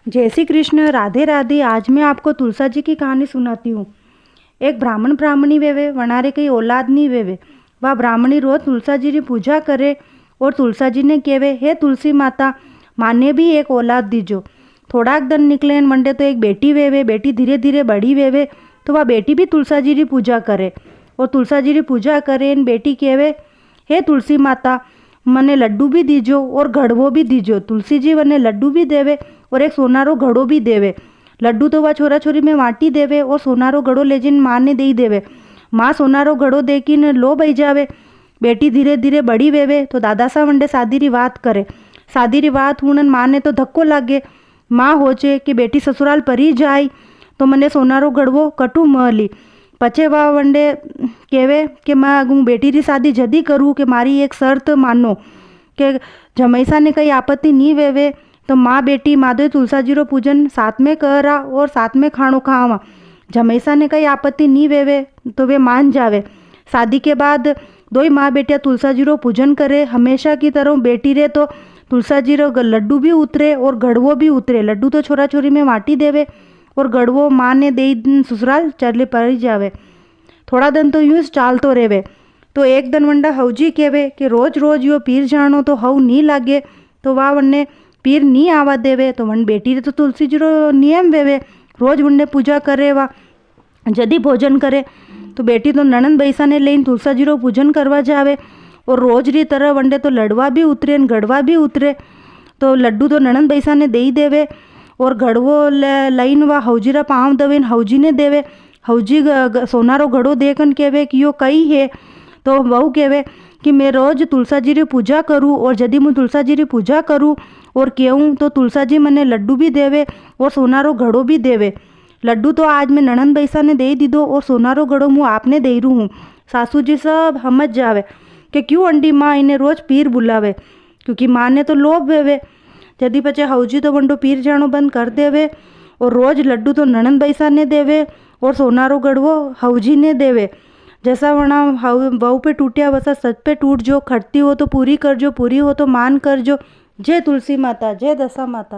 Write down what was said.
जय श्री कृष्ण, राधे राधे। आज मैं आपको तुलसा जी की कहानी सुनाती हूँ। एक ब्राह्मण ब्राह्मणी वेवे वनारे कई औलाद नहीं वेवे। वह ब्राह्मणी रोज तुलसा जी की पूजा करे और तुलसा जी ने कहे, हे तुलसी माता, माने भी एक औलाद दीजो। थोड़ाक दिन निकले मंडे तो एक बेटी वेवे। बेटी धीरे धीरे बड़ी वेवे तो वह बेटी भी तुलसा जी की पूजा करे और तुलसा जी की पूजा करे। बेटी कहे, हे तुलसी माता, मने लड्डू भी दीजो और घड़वो भी दीजो। तुलसी जी वने लड्डू भी देवे और एक सोनारो घड़ो भी देवे। लड्डू तो वह छोरा छोरी में वाटी देवे और सोनारो घड़ो ले जिन माँ ने दे देवे। माँ सोनारो घड़ो देखी ने लो बही जावे। बेटी धीरे धीरे बड़ी वेवे तो दादा सा वंडे शादी री बात करे। शादी री बात हुनन माँ ने तो धक्को लागे। माँ होचे कि बेटी ससुराल परी जाए तो मने सोनारो घड़वो कटू मली। पछे वह वंडे कहे कि मैं हूँ बेटी री शादी जदी करूँ कि मारी एक शर्त मानो कि जमैसा ने कई आपत्ति नहीं वेवे तो माँ बेटी माधव तुलसा जी रो पूजन साथ में करा और साथ में खाणो खावा। जमैसा ने कई आपत्ति नहीं वेवे तो वे मान जावे। शादी के बाद दोई माँ बेटिया तुलसा जी रो पूजन करे। हमेशा की तरह बेटी रे तो तुलसा जी रो लड्डू भी उतरे और गड़वो भी उतरे। लड्डू तो छोरा छोरी में वाटी देवे और गड़वो माँ ने दे ससुराल चरले पड़ी जावे। थोड़ा दिन तो यूँ चालतो रेवे। तो एक दिन वंडा हवजी कहे कि रोज रोज यो पीर जानो तो हव नहीं लागे तो वह वन्ने पीर नहीं आवा देवे। तो वन बेटी रे तो तुलसी जी रो नियम वेवे, रोज वन्ने पूजा करे। वा जदी भोजन करे तो बेटी तो ननंद बैसा ने लईने तुलसा जी रो पूजन करवा जावे और रोज री तरह वंडे तो लड़वा भी उतरे गड़वा भी उतरे। तो लड्डू तो ननंद बैसा ने दे देवे और घड़वो लईन वा हवजी रा पाँव दवे हवजी ने देवे। हवजी सोनारो घड़ो देखन कहे कि यो कई है। तो बहू कहे कि मैं रोज तुलसा जी री पूजा करूँ और यदि मैं तुलसा जी री पूजा करूँ और कहूँ तो तुलसा जी मने लड्डू भी देवे और सोनारो घड़ो भी देवे। लड्डू तो आज मैं ननंद बैसा ने दे दीदो और सोनारो घड़ो मुँह आपने दे रू हूँ। सासू जी सब समझ जावे कि क्यों अंडी माँ इन्हें रोज पीर बुलावे, क्योंकि माँ ने तो लोभ वेवे। यदि पचे हवजी तो वंडो पीर जानो बंद कर देवे और रोज लड्डू तो ननंद बैसा ने देवे और सोनारो गड़वो हवजी ने देवे। जैसा वना बहू पे टूटिया वैसा सच पे टूट जो। खटती हो तो पूरी कर जो, पूरी हो तो मान कर जो। जय तुलसी माता, जय दशा माता।